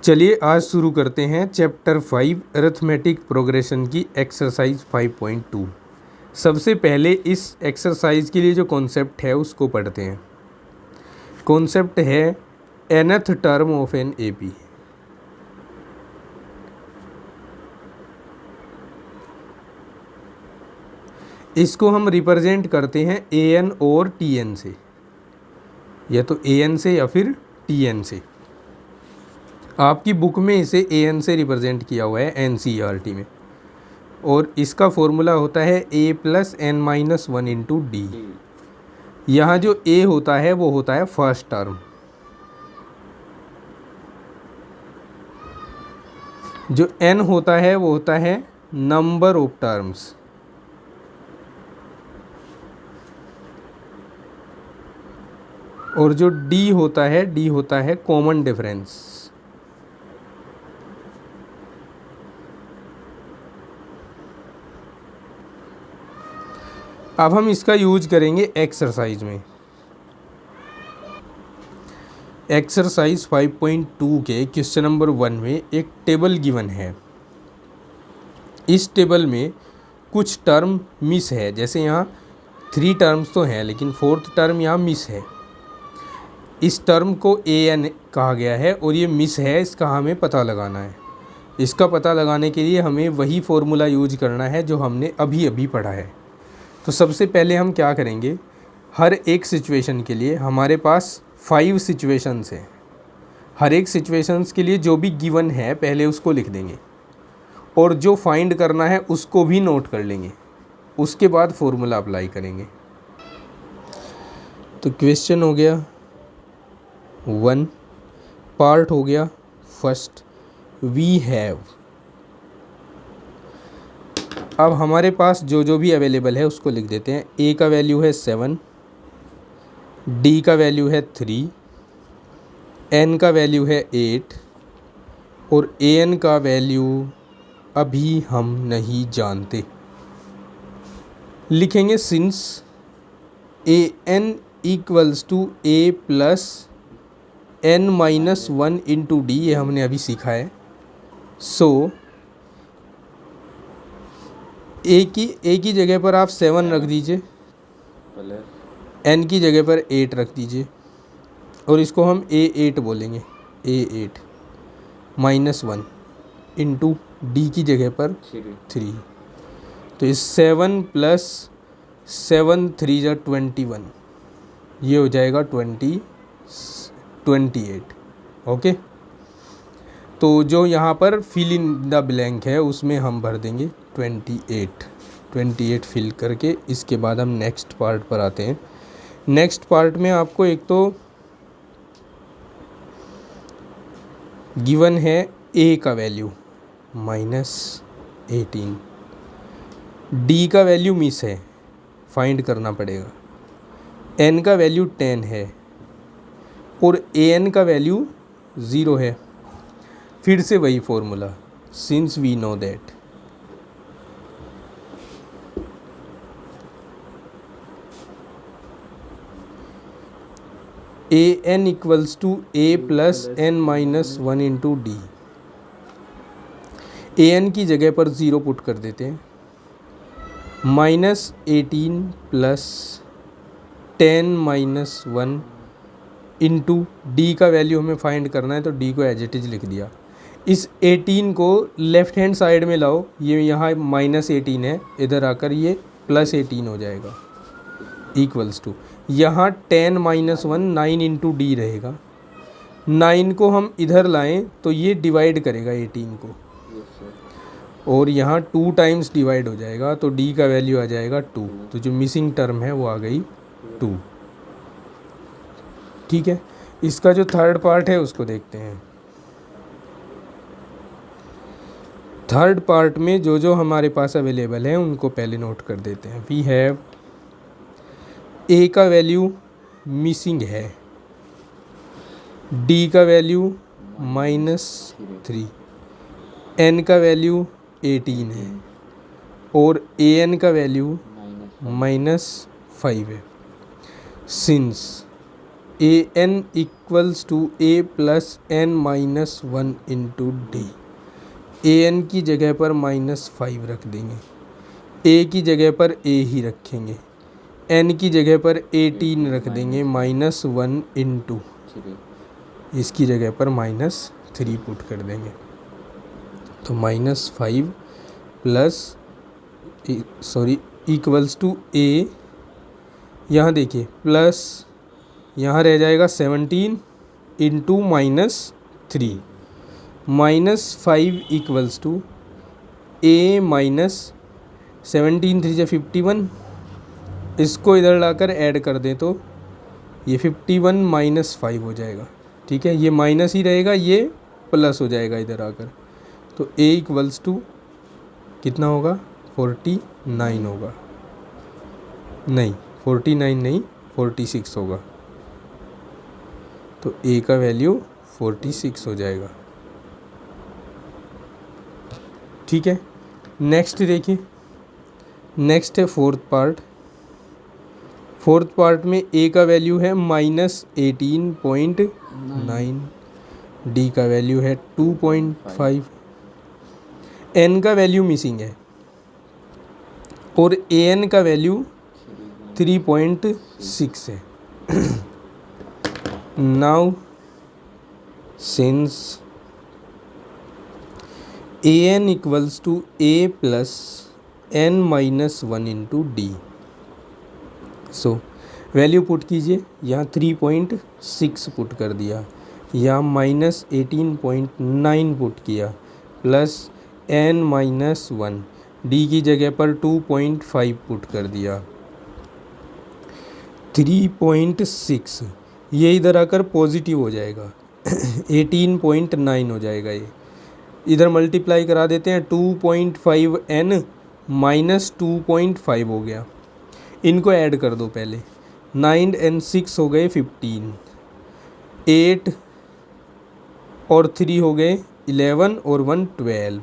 चलिए आज शुरू करते हैं चैप्टर 5 अरिथमेटिक प्रोग्रेशन की एक्सरसाइज 5.2। सबसे पहले इस एक्सरसाइज के लिए जो कॉन्सेप्ट है उसको पढ़ते हैं। कॉन्सेप्ट है nth term of an AP. इसको हम रिप्रेजेंट करते हैं an और tn से, या तो an से या फिर tn से। आपकी बुक में इसे an से रिप्रेजेंट किया हुआ है NCERT में, और इसका फॉर्मूला होता है a plus n minus 1 into D. यहाँ जो a होता है वो होता है फर्स्ट टर्म, जो n होता है वो होता है नंबर ऑफ टर्म्स, और जो d होता है कॉमन डिफरेंस। अब हम इसका यूज करेंगे एक्सरसाइज में। एक्सरसाइज 5.2 के क्वेश्चन नंबर 1 में एक टेबल गिवन है। इस टेबल में कुछ टर्म मिस है, जैसे यहाँ 3 टर्म्स तो हैं लेकिन 4th टर्म यहाँ मिस है। इस टर्म को an कहा गया है और ये मिस है, इसका हमें पता लगाना है। इसका पता लगाने के लिए हमें वही फॉर्मूला यूज करना है जो हमने अभी अभी पढ़ा है। तो सबसे पहले हम क्या करेंगे, हर एक सिचुएशन के लिए हमारे पास 5 सिचुएशंस हैं। हर एक सिचुएशंस के लिए जो भी गिवन है पहले उसको लिख देंगे, और जो फाइंड करना है उसको भी नोट कर लेंगे। उसके बाद फॉर्मूला अप्लाई करेंगे। तो क्वेश्चन हो गया 1, पार्ट हो गया फर्स्ट, वी हैव। अब हमारे पास जो भी अवेलेबल है उसको लिख देते हैं। a का वैल्यू है 7, d का वैल्यू है 3, n का वैल्यू है 8, और an का वैल्यू अभी हम नहीं जानते। लिखेंगे since an equals to a plus n minus 1 into d, ये हमने अभी सीखा है। सो a की जगह पर आप 7 रख दीजिए, n की जगह पर 8 रख दीजिए, और इसको हम a8 बोलेंगे। a8 माइनस 1 इंटू डी की जगह पर 3। तो इस 7 प्लस 7 3 जा 21, ये हो जाएगा 28। ओके, तो जो यहाँ पर फिल इन द ब्लैंक है उसमें हम भर देंगे 28 फिल करके। इसके बाद हम नेक्स्ट पार्ट पर आते हैं। नेक्स्ट पार्ट में आपको एक तो गिवन है a का वैल्यू -18, d का वैल्यू मिस है, फाइंड करना पड़ेगा, n का वैल्यू 10 है, और an का वैल्यू 0 है। फिर से वही formula, since we know that an equals to a plus n minus 1 into d. an की जगह पर 0 पुट कर देते हैं। -18 प्लस 10 माइनस 1 इंटू डी का वैल्यू हमें फाइंड करना है, तो डी को एज इट इज लिख दिया। इस 18 को लेफ़्ट हैंड साइड में लाओ, ये यहाँ -18 है, इधर आकर ये +18 हो जाएगा, इक्वल्स टू यहाँ 10 माइनस 1 9 इंटू डी रहेगा। 9 को हम इधर लाएं तो ये डिवाइड करेगा 18 को, और यहाँ 2 टाइम्स डिवाइड हो जाएगा, तो डी का वैल्यू आ जाएगा 2। तो जो मिसिंग टर्म है वो आ गई 2। ठीक है, इसका जो थर्ड पार्ट है उसको देखते हैं। थर्ड पार्ट में जो हमारे पास अवेलेबल है उनको पहले नोट कर देते हैं। वी हैव a का वैल्यू मिसिंग है, d का वैल्यू -3, n का वैल्यू 18 है, और an का वैल्यू -5 है। Since a n equals to a plus n minus one into d. A n की जगह पर -5 रख देंगे, ए की जगह पर ए ही रखेंगे, एन की जगह पर 18 रख देंगे, -1 इंटू इसकी जगह पर -3 पुट कर देंगे। तो -5 प्लस इक्वल्स टू ए, यहाँ देखिए प्लस यहाँ रह जाएगा 17 into -3, -5 equals to a minus 17 3 51, इसको इधर लाकर ऐड कर दें तो ये 51 -5 हो जाएगा। ठीक है, ये माइनस ही रहेगा, ये प्लस हो जाएगा इधर आकर। तो ए इक्वल्स टू कितना होगा, 49 होगा, नहीं 49 नहीं 46 होगा। तो ए का वैल्यू 46 हो जाएगा। ठीक है, नेक्स्ट देखिए, नेक्स्ट है फोर्थ पार्ट। फोर्थ पार्ट में ए का वैल्यू है -18.9, डी का वैल्यू है 2.5, एन का वैल्यू मिसिंग है और ए एन का वैल्यू 3.6 है। Now since a n equals to a plus n minus 1 into d, so value put कीजिए। यहाँ 3.6 पुट कर दिया, यहाँ -18.9 पुट किया, प्लस n माइनस 1, डी की जगह पर 2.5 पुट कर दिया, 3.6, ये इधर आकर पॉजिटिव हो जाएगा 18.9 हो जाएगा। ये इधर मल्टीप्लाई करा देते हैं, 2.5n माइनस 2.5 हो गया। इनको ऐड कर दो पहले, 9 and 6 हो गए 15, 8 और 3 हो गए 11 और 1 12,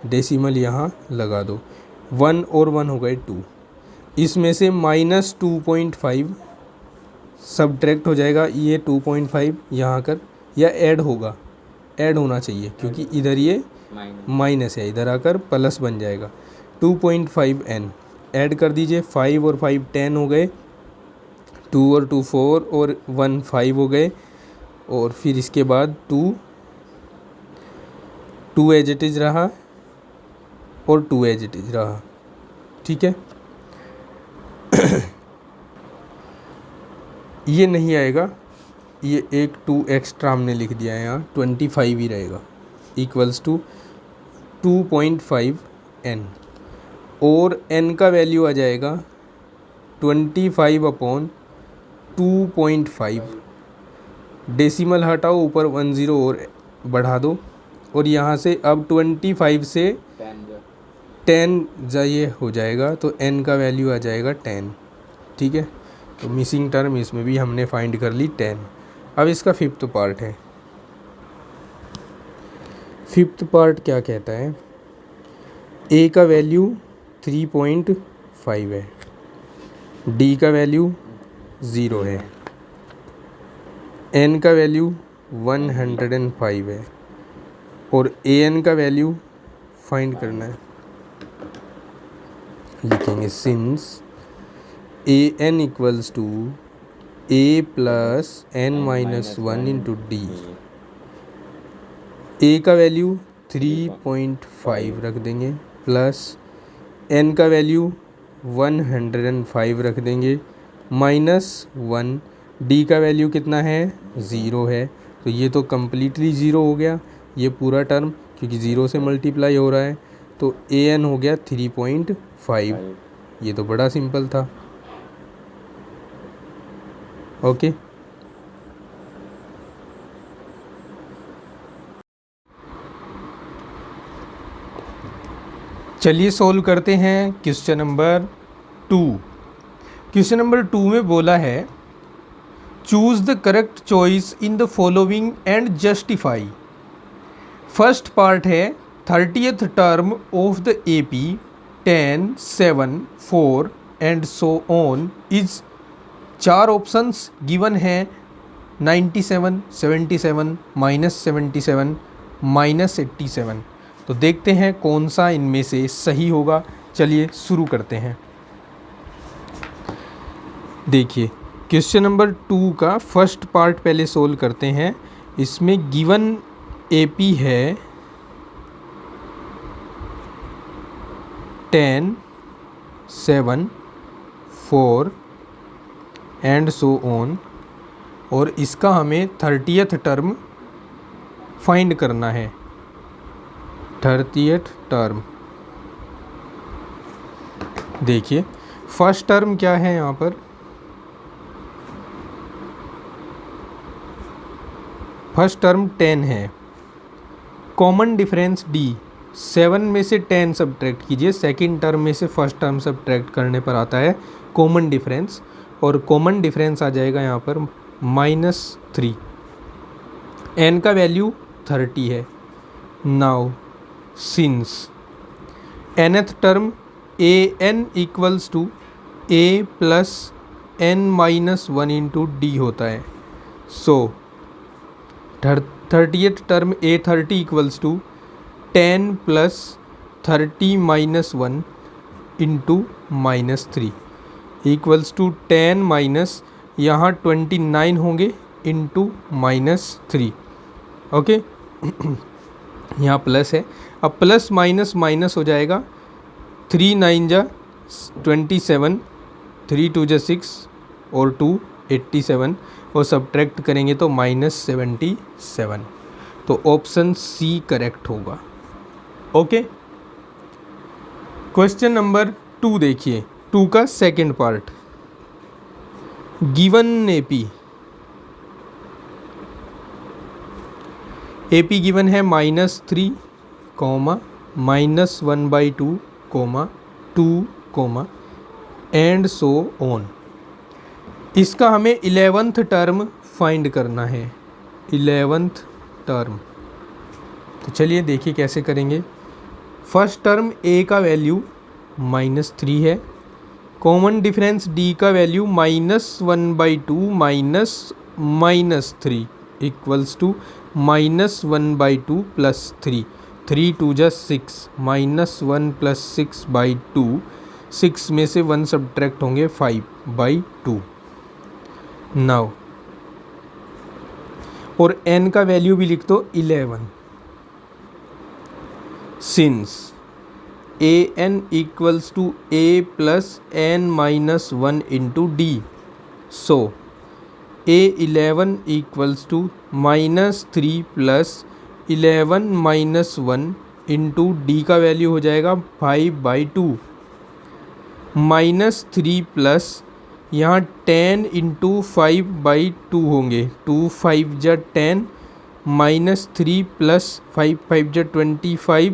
डेसिमल यहाँ लगा दो, 1 और 1 हो गए 2, इसमें से -2.5 सब्ट्रैक्ट हो जाएगा, ये 2.5 यहाँ कर या ऐड होगा, ऐड होना चाहिए क्योंकि इधर ये माइनस है, इधर आकर प्लस बन जाएगा। 2.5n ऐड कर दीजिए, 5 और 5 10 हो गए, 2 और 2 4 और 1 5 हो गए, और फिर इसके बाद 2 एज इट इज रहा और 2 एज इट इज रहा। ठीक है, ये नहीं आएगा, ये एक 2 एक्स्ट्रा हमने लिख दिया है, यहाँ 25 ही रहेगा, इक्वल्स टू 2.5n, और n का वैल्यू आ जाएगा 25/2.5, डेसिमल हटाओ, ऊपर 1 0 और बढ़ा दो, और यहाँ से अब 25 से 10 ये हो जाएगा, तो n का वैल्यू आ जाएगा 10। ठीक है, तो मिसिंग टर्म इसमें भी हमने फाइंड कर ली 10। अब इसका फिफ्थ पार्ट है। फिफ्थ पार्ट क्या कहता है, a का वैल्यू 3.5 है, d का वैल्यू 0 है, n का वैल्यू 105 है, और an का वैल्यू फाइंड करना है। लिखेंगे since an equals to a plus n minus 1 into d, a का वैल्यू 3.5 रख देंगे, प्लस n का वैल्यू 105 रख देंगे, -1, d का वैल्यू कितना है 0 है, तो ये तो कम्प्लीटली 0 हो गया ये पूरा टर्म, क्योंकि 0 से मल्टीप्लाई हो रहा है, तो an हो गया 3.5। ये तो बड़ा सिंपल था। ओके, चलिए सोल्व करते हैं क्वेश्चन नंबर 2। क्वेश्चन नंबर 2 में बोला है choose the correct choice in the following and justify. First part है 30th term of the AP 10 7 4 and so on is 4 options given हैं 97, 77, -77, -87। तो देखते हैं कौन सा इनमें से सही होगा। चलिए शुरू करते हैं। देखिए क्वेश्चन नंबर 2 का फर्स्ट पार्ट पहले सोल्व करते हैं। इसमें गिवन एपी है 10, 7, 4 एंड सो ऑन, और इसका हमें 30th टर्म फाइंड करना है। 30th टर्म देखिए फर्स्ट टर्म क्या है यहाँ पर, फर्स्ट टर्म 10 है। कॉमन डिफरेंस डी, 7 में से 10 सब्ट्रैक्ट कीजिए, सेकंड टर्म में से फर्स्ट टर्म सब्ट्रैक्ट करने पर आता है कॉमन डिफरेंस, और कॉमन डिफरेंस आ जाएगा यहाँ पर -3। एन का वैल्यू 30 है। Now since nth term a n equals to a plus n minus 1 into d होता है। So 30th term a 30 equals to 10 plus 30 minus 1 into -3 equals to 10 minus यहाँ 29 होंगे इंटू -3। ओके यहाँ प्लस है, अब plus minus minus हो जाएगा। 3 9 जा 27, 3 2 जा 6 और 2 87, और सब्ट्रैक्ट करेंगे तो -77। तो ऑप्शन सी करेक्ट होगा। ओके क्वेश्चन नंबर 2 देखिए, 2 का second part. Given AP given है -3, -1/2, 2, एंड सो ऑन। इसका हमें 11th टर्म फाइंड करना है। 11th टर्म, तो चलिए देखिए कैसे करेंगे। फर्स्ट टर्म ए का वैल्यू -3 है। कॉमन डिफरेंस डी का वैल्यू -1/2 -3 इक्वल्स टू -1/2 प्लस 3, 3 2 जा 6, -1 प्लस 6/2, 6 में से 1 सब्ट्रैक्ट होंगे 5/2। नाउ और n का वैल्यू भी लिख दो 11। Since a n equals to a plus n minus 1 into d, so A11 equals to -3 plus 11 minus 1 into d का वैल्यू हो जाएगा 5/2, -3 प्लस यहाँ 10 इंटू 5/2 होंगे, 2 5 जा 10, -3 प्लस 5 5 जा 25,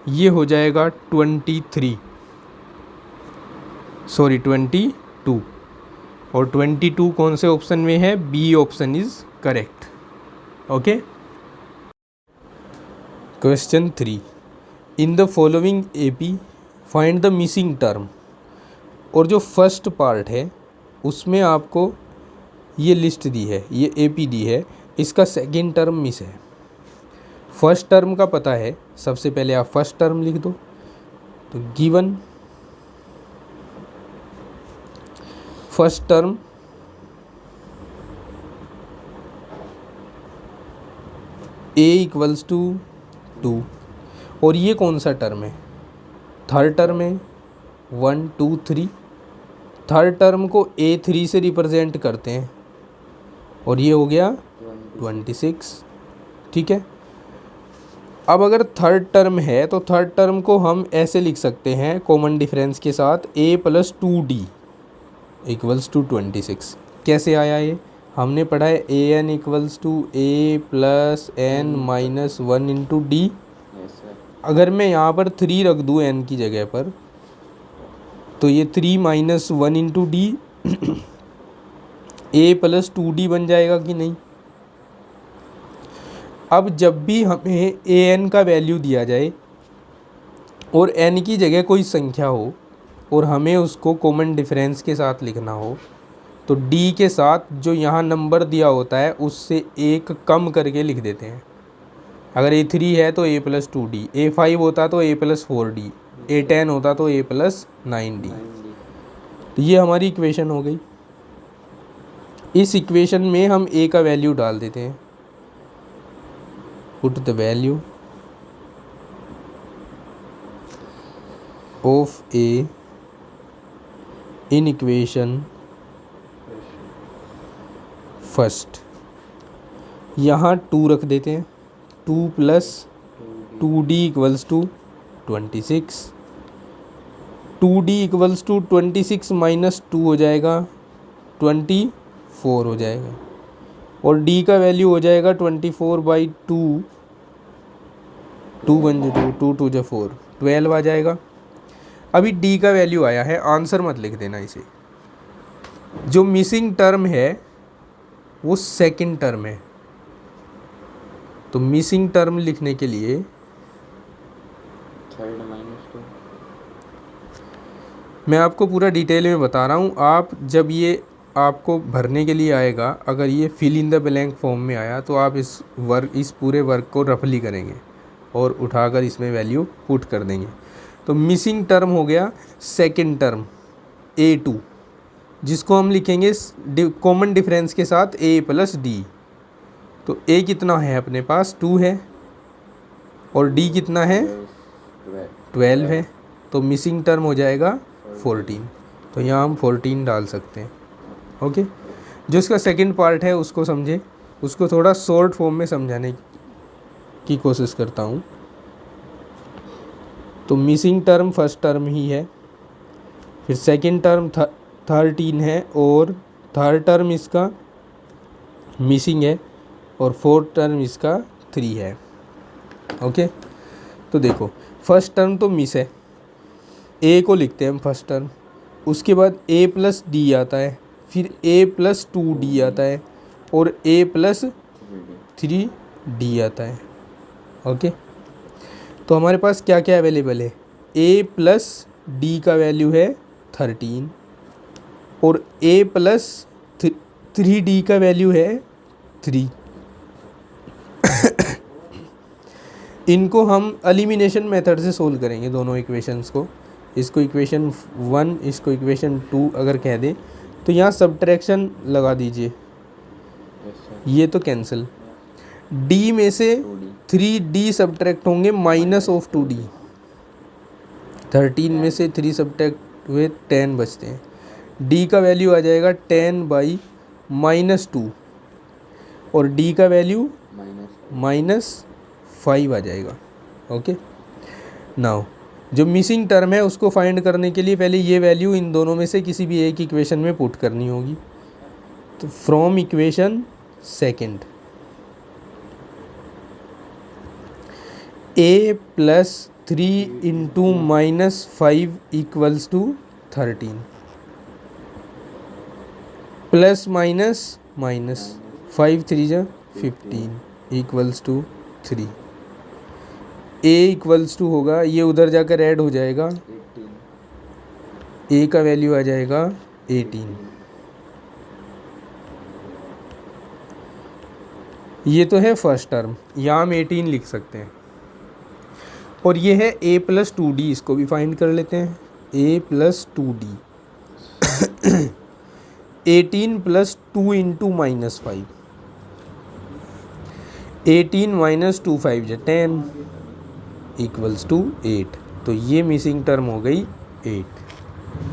ये हो जाएगा 22, और 22 कौन से ऑप्शन में है, B option is correct. Okay question 3, in the following AP find the missing term. और जो फर्स्ट पार्ट है उसमें आपको ये लिस्ट दी है, ये एपी दी है, इसका सेकंड टर्म मिस है। फर्स्ट टर्म का पता है, सबसे पहले आप फर्स्ट टर्म लिख दो। तो given first term a equals to 2, और ये कौन सा टर्म है, थर्ड टर्म है 1 2 3। थर्ड टर्म को A3 से रिप्रेजेंट करते हैं, और ये हो गया 26। ठीक है, अब अगर थर्ड टर्म है तो थर्ड टर्म को हम ऐसे लिख सकते हैं कॉमन डिफरेंस के साथ, a plus 2d equals to 26। कैसे आया ये, हमने पढ़ा है a n equals to a plus n minus 1 into d. अगर मैं यहाँ पर 3 रख दूँ n की जगह पर, तो ये 3 minus 1 into d a plus 2d बन जाएगा कि नहीं। अब जब भी हमें ए एन का वैल्यू दिया जाए और n की जगह कोई संख्या हो और हमें उसको कॉमन डिफरेंस के साथ लिखना हो, तो डी के साथ जो यहाँ नंबर दिया होता है उससे एक कम करके लिख देते हैं। अगर A3 है तो A+2D, A5 होता तो A+4D, A10 होता तो A+9D। तो ये हमारी इक्वेशन हो गई। इस इक्वेशन में हम A का वैल्यू डाल देते हैं। Put the value of A in equation first. यहाँ 2 रख देते हैं, 2 + 2D = 26, 2D = 26 - 2 हो जाएगा 24 हो जाएगा, और D का वैल्यू हो जाएगा 24/2, 2 × 2, 2 × 2 4, 12 आ जाएगा। अभी D का वैल्यू आया है, आंसर मत लिख देना इसे। जो मिसिंग टर्म है वो सेकंड टर्म है, तो मिसिंग टर्म लिखने के लिए 3 - 2 मैं आपको पूरा डिटेल में बता रहा हूँ। आप जब ये आपको भरने के लिए आएगा, अगर ये fill in the blank form में आया तो आप इस पूरे वर्क को रफली करेंगे और उठाकर इसमें वैल्यू पुट कर देंगे। तो मिसिंग टर्म हो गया सेकंड टर्म A2, जिसको हम लिखेंगे कॉमन डिफरेंस के साथ A+D। तो A कितना है अपने पास 2 है, और D कितना है 12 है, तो मिसिंग टर्म हो जाएगा 14। तो यहाँ हम 14 डाल सकते हैं। ओके, जो इसका सेकंड पार्ट है उसको समझे, उसको थोड़ा शॉर्ट फॉर्म में समझाने की कोशिश करता हूँ। तो मिसिंग टर्म फर्स्ट टर्म ही है, फिर सेकंड टर्म 13 है, और थर्ड टर्म इसका मिसिंग है, और फोर्थ टर्म इसका 3 है। ओके, तो देखो फर्स्ट टर्म तो मिस है, A को लिखते हैं हम फर्स्ट टर्म, उसके बाद A+D आता है, फिर A+2D आता है, और A+3D आता है। ओके, तो हमारे पास क्या क्या अवेलेबल है, A+D का वैल्यू है 13, और A+3D का वैल्यू है 3। इनको हम एलिमिनेशन मेथड से सोल्व करेंगे दोनों इक्वेशंस को। इसको इक्वेशन 1, इसको इक्वेशन 2 अगर कह दें तो यहाँ सब्ट्रैक्शन लगा दीजिए, ये तो कैंसिल। D में से 3D सब्ट्रैक्ट होंगे -2D, 13 में से 3 सब्ट्रैक्ट हुए 10 बचते हैं। D का वैल्यू आ जाएगा 10/-2, और D का वैल्यू -5 आ जाएगा। ओके, नाउ जो मिसिंग टर्म है उसको फाइंड करने के लिए पहले ये वैल्यू इन दोनों में से किसी भी एक इक्वेशन में पुट करनी होगी। तो from equation second, A+3 × -5 = 13, plus minus minus 5 3 = 15 = 3। A = होगा, ये उधर जाकर ऐड हो जाएगा, A का वैल्यू आ जाएगा 18। ये तो है फर्स्ट टर्म, यहाँ हम 18 लिख सकते हैं। और ये है A+2D, इसको भी फाइंड कर लेते हैं। A+2D 18 + 2 × -5, 18 - 2 5 = 10 = 8। तो ये मिसिंग टर्म हो गई 8।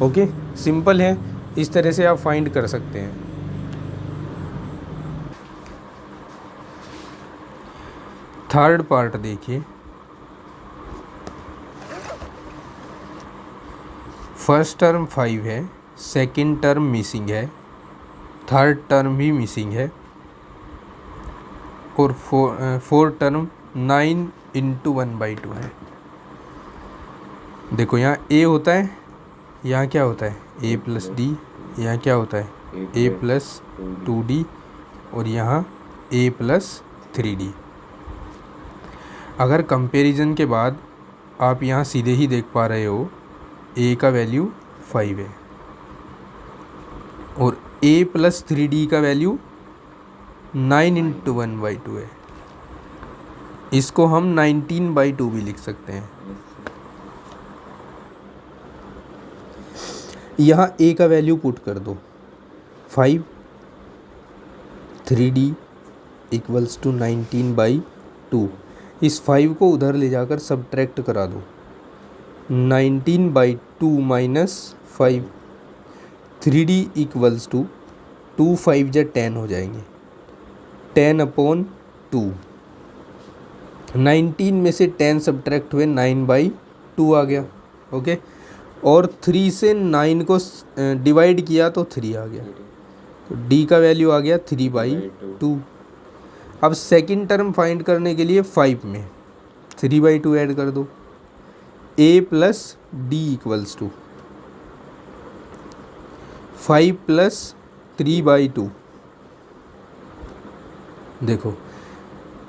ओके, सिंपल है, इस तरह से आप फाइंड कर सकते हैं। थर्ड पार्ट देखिए, फर्स्ट टर्म 5 है, सेकंड टर्म मिसिंग है, थर्ड टर्म भी मिसिंग है, और फोर्थ टर्म 9 × 1/2 है। देखो यहाँ A होता है, यहाँ क्या होता है A+D, यहाँ क्या होता है A+2D, और यहाँ A+3D। अगर कंपैरिजन के बाद आप यहाँ सीधे ही देख पा रहे हो A का वैल्यू 5 है और ए प्लस 3d का वैल्यू 9 इंटू 1/2 है। इसको हम 19/2 भी लिख सकते हैं। यहाँ ए का वैल्यू पुट कर दो 5, 3d इक्वल्स टू 19/2। इस 5 को उधर ले जाकर सब्ट्रैक्ट करा दो। 19/2 माइनस 5, 3d इक्वल्स टू 2 5 जा 10 हो जाएंगे, 10/2। 19 में से 10 सब्ट्रैक्ट हुए 9/2 आ गया। ओके, और 3 से 9 को डिवाइड किया तो 3 आ गया, तो d का वैल्यू आ गया 3/2। अब सेकंड टर्म फाइंड करने के लिए 5 में 3/2 ऐड कर दो। a plus d equals to 5 plus 3/2। देखो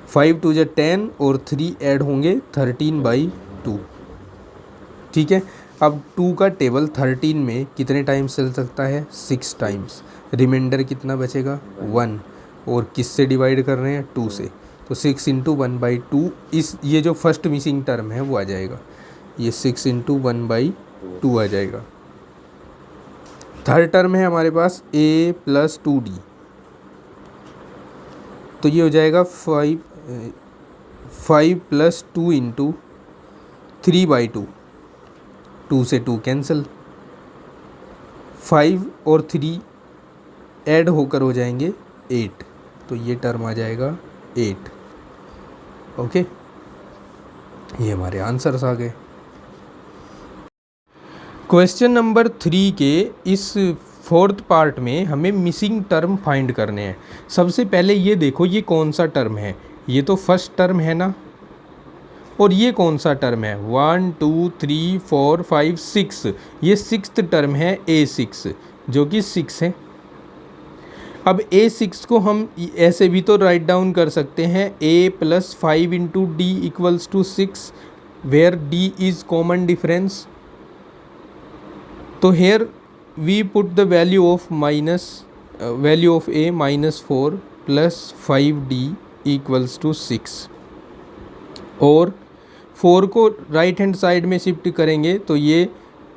5 2 जा 10 और 3 ऐड होंगे 13/2। ठीक है, अब 2 का टेबल 13 में कितने टाइम्स चल सकता है? 6 टाइम्स। रिमाइंडर कितना बचेगा? 1। और किससे डिवाइड कर रहे हैं? 2 से, तो 6 इंटू 1/2। ये जो फर्स्ट मिसिंग टर्म है वो आ जाएगा, ये 6 इंटू 1/2 आ जाएगा। थर्ड टर्म है हमारे पास a प्लस 2d, तो ये हो जाएगा 5 प्लस 2 इंटू 3/2। 2 से 2 कैंसिल, 5 और 3 ऐड होकर हो जाएंगे 8, तो ये टर्म आ जाएगा 8। ओके, ये हमारे आंसर्स आ गए। क्वेश्चन नंबर 3 के इस फोर्थ पार्ट में हमें मिसिंग टर्म फाइंड करने हैं। सबसे पहले ये देखो, ये कौन सा टर्म है? ये तो फर्स्ट टर्म है ना, और ये कौन सा टर्म है? 1 2 3 4 5 6, ये सिक्स्थ टर्म है a6, जो कि 6 है। अब a6 को हम ऐसे भी तो राइट डाउन कर सकते हैं, a plus 5 into d equals to 6, where d is common difference. तो here we put the value of a -4 plus 5d equals to 6, और 4 को राइट हैंड साइड में शिफ्ट करेंगे तो ये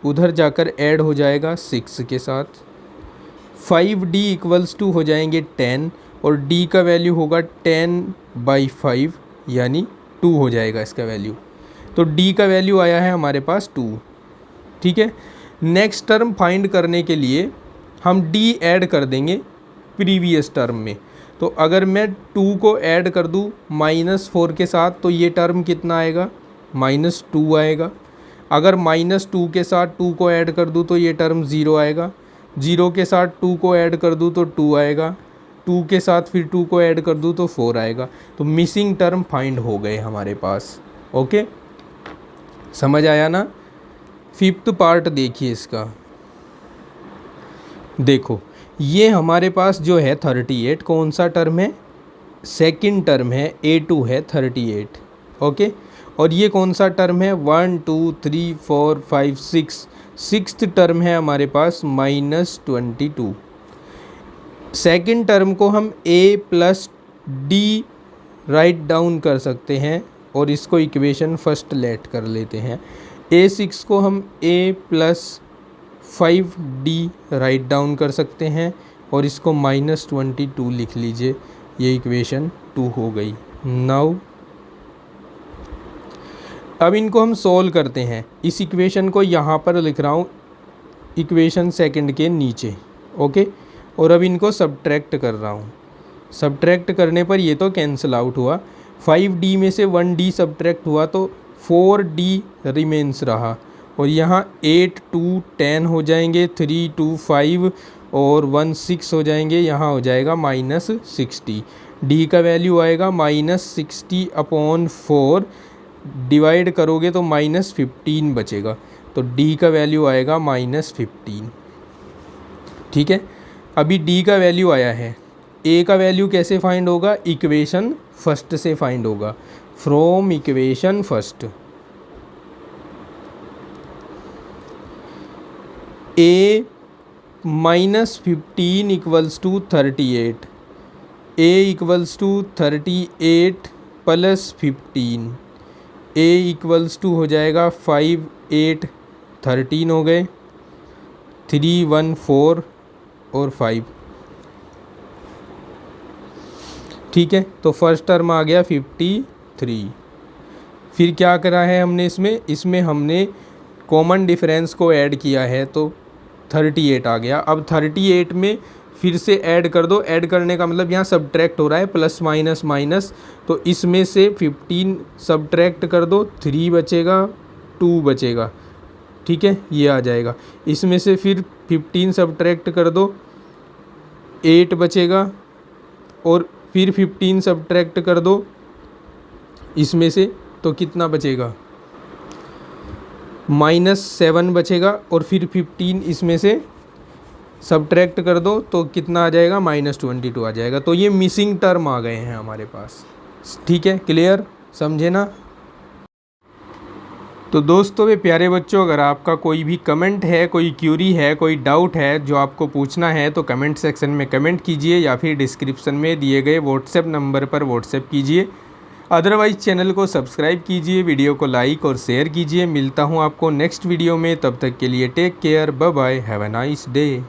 उधर जाकर ऐड हो जाएगा 6 के साथ। 5d इक्वल्स टू हो जाएंगे 10, और d का वैल्यू होगा 10/5, यानी 2 हो जाएगा इसका वैल्यू। तो d का वैल्यू आया है हमारे पास 2। ठीक है, नेक्स्ट टर्म फाइंड करने के लिए हम d ऐड कर देंगे प्रीवियस टर्म में। तो अगर मैं 2 को ऐड कर दूँ -4 के साथ, तो ये टर्म कितना आएगा? -2 आएगा। अगर -2 के साथ 2 को ऐड कर दूँ तो ये टर्म 0 आएगा। 0 के साथ 2 को ऐड कर दूँ तो 2 आएगा। 2 के साथ फिर 2 को ऐड कर दूँ तो 4 आएगा। तो मिसिंग टर्म फाइंड हो गए हमारे पास। ओके, समझ आया ना? फिफ्थ पार्ट देखिए इसका। देखो, ये हमारे पास जो है 38, कौन सा टर्म है? सेकंड टर्म है, a2 है 38। ओके, और ये कौन सा टर्म है? 1 2 3 4 5 6, सिक्स्थ टर्म है हमारे पास -22। सेकंड टर्म को हम a plus D write down कर सकते हैं, और इसको इक्वेशन फर्स्ट लेट कर लेते हैं। a6 को हम a plus 5d write down कर सकते हैं, और इसको -22 लिख लीजिए। ये इक्वेशन 2 हो गई। नाउ अब इनको हम सॉल्व करते हैं। इस इक्वेशन को यहाँ पर लिख रहा हूँ, इक्वेशन सेकंड के नीचे। ओके, और अब इनको सब्ट्रैक्ट कर रहा हूँ। सब्ट्रैक्ट करने पर ये तो कैंसिल आउट हुआ। 5d में से 1d सब्ट्रैक्ट हुआ तो 4d रिमेंस रहा, और यहाँ 8 2 10 हो जाएंगे, 3 2 5 और 1 6 हो जाएंगे। यहाँ हो जाएगा -60। d का वैल्यू आएगा -60/4, डिवाइड करोगे तो -15 बचेगा, तो d का वैल्यू आएगा -15। ठीक है, अभी d का वैल्यू आया है। a का वैल्यू कैसे फाइंड होगा? इक्वेशन फर्स्ट से फाइंड होगा। From equation first a -15 equals to 38, a equals to 38 plus 15, a equals to हो जाएगा 5 8 13 हो गए, 3 1 4 और 5। ठीक है, तो फर्स्ट टर्म आ गया 53। फिर क्या करा है हमने इसमें हमने कॉमन डिफरेंस को ऐड किया है तो 38 आ गया। अब 38 में फिर से ऐड कर दो, ऐड करने का मतलब यहाँ सब्ट्रैक्ट हो रहा है, प्लस माइनस माइनस, तो इसमें से 15 सब्ट्रैक्ट कर दो, 3 बचेगा 2 बचेगा। ठीक है, ये आ जाएगा। इसमें से फिर 15 सब्ट्रैक्ट कर दो, 8 बचेगा, और फिर 15 सब्ट्रैक्ट कर दो इसमें से, तो कितना बचेगा, -7 बचेगा, और फिर 15 इसमें से सब्ट्रैक्ट कर दो तो कितना आ जाएगा, -22 आ जाएगा। तो ये मिसिंग टर्म आ गए हैं हमारे पास। ठीक है, क्लियर, समझे ना। तो दोस्तों वे प्यारे बच्चों, अगर आपका कोई भी कमेंट है, कोई क्यूरी है, कोई डाउट है जो आपको पूछना है, तो कमेंट सेक्शन में कमेंट कीजिए या फिर डिस्क्रिप्शन में दिए गए व्हाट्सएप नंबर पर व्हाट्सएप कीजिए। अदरवाइज़ चैनल को सब्सक्राइब कीजिए, वीडियो को लाइक और शेयर कीजिए। मिलता हूँ आपको नेक्स्ट वीडियो में, तब तक के लिए take care, bye bye, have a nice day.